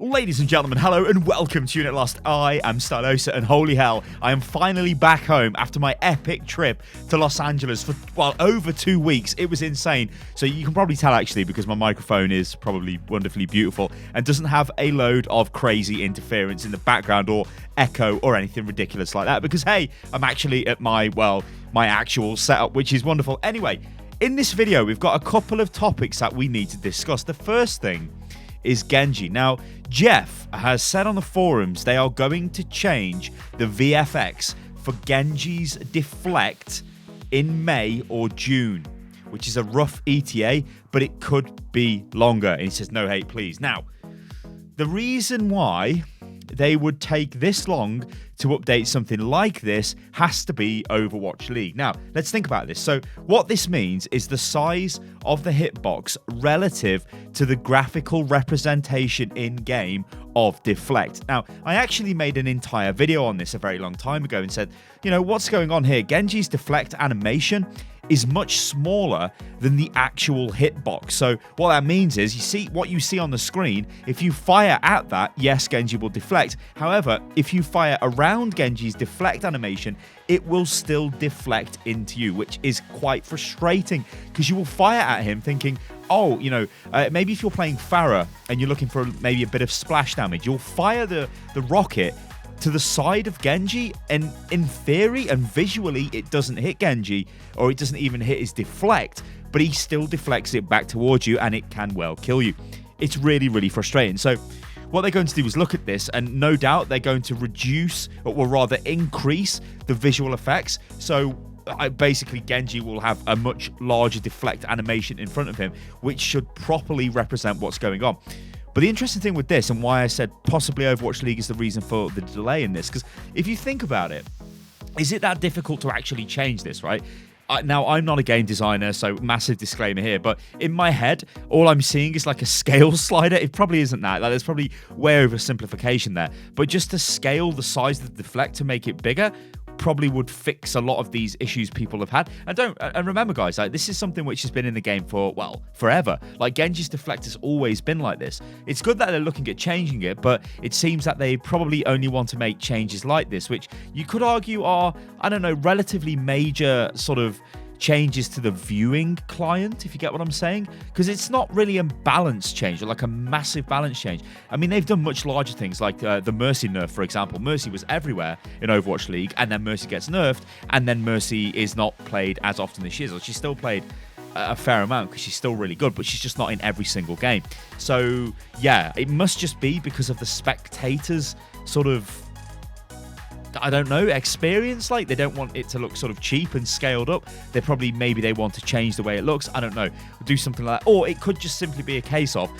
Ladies and gentlemen, hello and welcome to Unit Lost. I am Stylosa, and holy hell, I am finally back home after my epic trip to Los Angeles for, well, over 2 weeks. It was insane. So you can probably tell actually because my microphone is probably wonderfully beautiful and doesn't have a load of crazy interference in the background or echo or anything ridiculous like that because, hey, I'm actually at my actual setup, which is wonderful. Anyway, in this video, we've got a couple of topics that we need to discuss. The first thing is Genji. Now, Jeff has said on the forums they are going to change the VFX for Genji's Deflect in May or June, which is a rough ETA, but it could be longer. And he says, no hate, please. Now, the reason why they would take this long to update something like this has to be Overwatch League. Now, let's think about this. So what this means is the size of the hitbox relative to the graphical representation in-game of Deflect. Now, I actually made an entire video on this a very long time ago and said, you know, what's going on here? Genji's Deflect animation is much smaller than the actual hitbox. So what that means is what you see on the screen. If you fire at that, yes, Genji will deflect. However, if you fire around Genji's deflect animation, it will still deflect into you, which is quite frustrating because you will fire at him thinking, oh, you know, maybe if you're playing Pharah and you're looking for maybe a bit of splash damage, you'll fire the rocket to the side of Genji, and in theory and visually it doesn't hit Genji, or it doesn't even hit his deflect, but he still deflects it back towards you and it can well kill you. It's really, really frustrating. So what they're going to do is look at this, and no doubt they're going to reduce, or rather increase, the visual effects. So basically Genji will have a much larger deflect animation in front of him, which should properly represent what's going on. But the interesting thing with this, and why I said possibly Overwatch League is the reason for the delay in this, because if you think about it, is it that difficult to actually change this, right? Now, I'm not a game designer, so massive disclaimer here, but in my head, all I'm seeing is like a scale slider. It probably isn't that. Like, there's probably way oversimplification there. But just to scale the size of the deflect to make it bigger probably would fix a lot of these issues people have had. And remember, guys, like, this is something which has been in the game for, well, forever. Like, Genji's Deflect has always been like this. It's good that they're looking at changing it, but it seems that they probably only want to make changes like this, which you could argue are, I don't know, relatively major sort of changes to the viewing client, if you get what I'm saying, because it's not really a balance change or like a massive balance change. I mean, they've done much larger things like the Mercy nerf, for example. Mercy was everywhere in Overwatch League, and then Mercy gets nerfed, and then Mercy is not played as often as she is, or she's still played a fair amount because she's still really good, but she's just not in every single game. So yeah, it must just be because of the spectators sort of, I don't know, experience. Like, they don't want it to look sort of cheap and scaled up. Maybe they want to change the way it looks. I don't know. Do something like that. Or it could just simply be a case of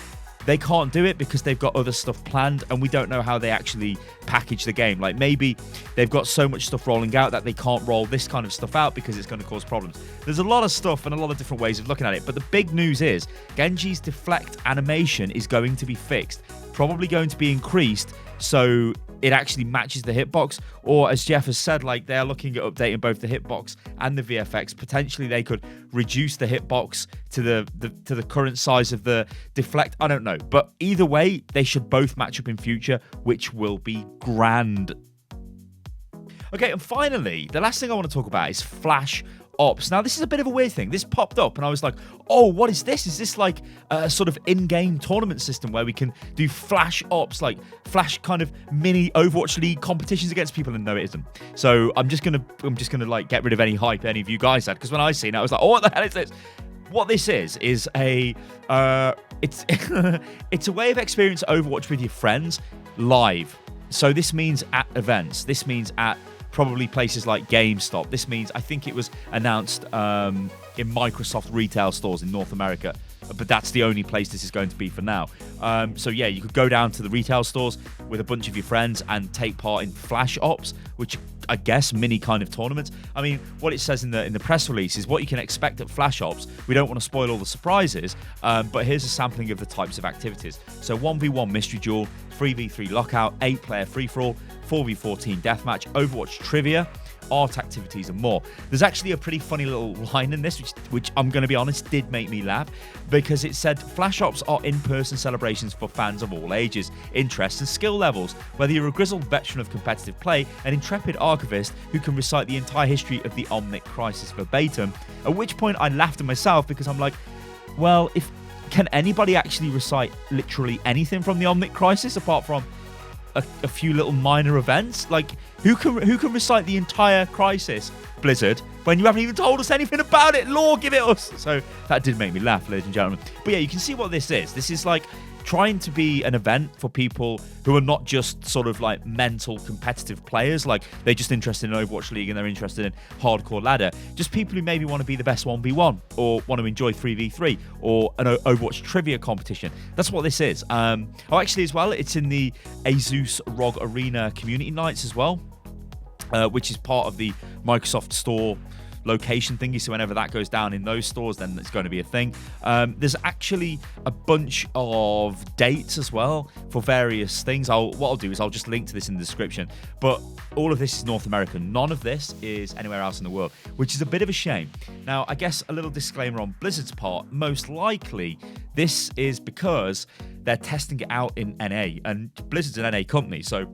they can't do it because they've got other stuff planned and we don't know how they actually package the game. Like, maybe they've got so much stuff rolling out that they can't roll this kind of stuff out because it's going to cause problems. There's a lot of stuff and a lot of different ways of looking at it. But the big news is Genji's Deflect animation is going to be fixed. Probably going to be increased so it actually matches the hitbox, or as Jeff has said, like, they're looking at updating both the hitbox and the VFX. Potentially they could reduce the hitbox to the current size of the deflect. I don't know, but either way, they should both match up in future, which will be grand. Okay, and finally, the last thing I want to talk about is Flash Ops. Now, this is a bit of a weird thing. This popped up and I was like, oh, what is this? Is this like a sort of in-game tournament system where we can do Flash Ops, like Flash kind of mini Overwatch League competitions against people? And no, it isn't. So I'm just gonna like get rid of any hype any of you guys had, because when I seen it, I was like, oh, what the hell is this? What this is a it's a way of experience Overwatch with your friends live. So this means at events. This means at probably places like GameStop. This means, I think it was announced in Microsoft retail stores in North America, but that's the only place this is going to be for now. So yeah, you could go down to the retail stores with a bunch of your friends and take part in Flash Ops, which I guess mini kind of tournaments. I mean, what it says in the press release is what you can expect at Flash Ops. We don't want to spoil all the surprises, but here's a sampling of the types of activities. So 1v1 mystery duel, 3v3 lockout, 8-player free-for-all, 4v4 team deathmatch, Overwatch trivia, art activities, and more. There's actually a pretty funny little line in this, which I'm going to be honest, did make me laugh, because it said, Flash Ops are in-person celebrations for fans of all ages, interests, and skill levels. Whether you're a grizzled veteran of competitive play, an intrepid archivist who can recite the entire history of the Omnic Crisis verbatim. At which point I laughed at myself, because I'm like, well, can anybody actually recite literally anything from the Omnic Crisis apart from a few little minor events? Like, who can recite the entire crisis, Blizzard, when you haven't even told us anything about it? Lore, give it us. So that did make me laugh, ladies and gentlemen. But yeah, you can see what this is. This is like trying to be an event for people who are not just sort of like mental competitive players, like they're just interested in Overwatch League and they're interested in hardcore ladder. Just people who maybe want to be the best 1v1 or want to enjoy 3v3 or an Overwatch trivia competition. That's what this is. Actually as well, it's in the Asus ROG Arena community nights as well, which is part of the Microsoft Store location thingy, so whenever that goes down in those stores, then it's going to be a thing. There's actually a bunch of dates as well for various things. What I'll do is I'll just link to this in the description, but all of this is North America. None of this is anywhere else in the world, which is a bit of a shame. Now, I guess a little disclaimer on Blizzard's part, most likely this is because they're testing it out in NA, and Blizzard's an NA company, so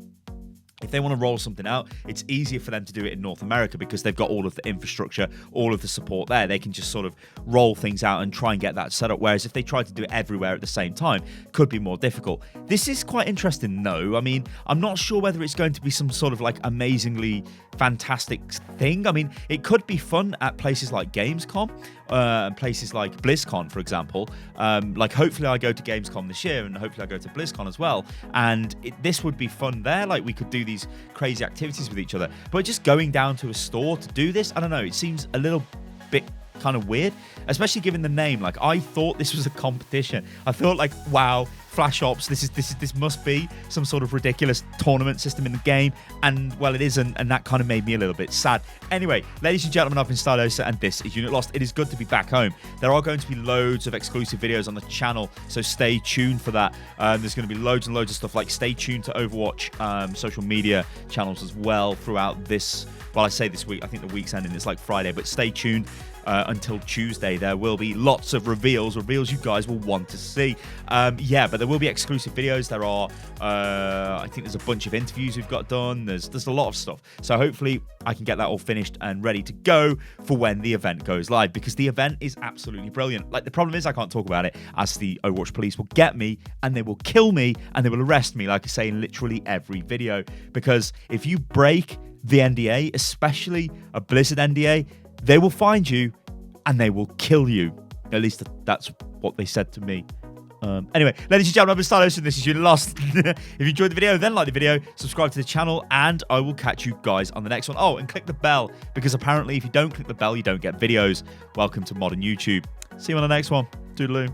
if they want to roll something out, it's easier for them to do it in North America because they've got all of the infrastructure, all of the support there. They can just sort of roll things out and try and get that set up. Whereas if they try to do it everywhere at the same time, it could be more difficult. This is quite interesting, though. I mean, I'm not sure whether it's going to be some sort of like amazingly fantastic thing. I mean, it could be fun at places like Gamescom, places like BlizzCon, for example. Like, hopefully I go to Gamescom this year, and hopefully I go to BlizzCon as well. And this would be fun there. Like, we could do these crazy activities with each other. But just going down to a store to do this, I don't know, it seems a little bit kind of weird, especially given the name. Like, I thought this was a competition. I thought, like, wow, Flash Ops, this must be some sort of ridiculous tournament system in the game, and well, it isn't, and that kind of made me a little bit sad. Anyway, ladies and gentlemen, I've been Stylosa, and this is Unit Lost. It is good to be back home. There are going to be loads of exclusive videos on the channel, so stay tuned for that. There's going to be loads and loads of stuff. Like, stay tuned to Overwatch social media channels as well throughout this. Well, I say this week, I think the week's ending, it's like Friday, but stay tuned until Tuesday. There will be lots of reveals you guys will want to see. Yeah, but there will be exclusive videos. There are, I think there's a bunch of interviews we've got done. There's a lot of stuff. So hopefully I can get that all finished and ready to go for when the event goes live, because the event is absolutely brilliant. Like, the problem is I can't talk about it, as the Overwatch police will get me and they will kill me and they will arrest me, like I say in literally every video, because if you break the NDA, especially a Blizzard NDA, they will find you and they will kill you. At least that's what they said to me. Anyway, ladies and gentlemen, I've been Stylosa, and this is Unit Lost. If you enjoyed the video, then like the video, subscribe to the channel, and I will catch you guys on the next one. Oh, and click the bell, because apparently if you don't click the bell, you don't get videos. Welcome to modern YouTube. See you on the next one. Toodaloo.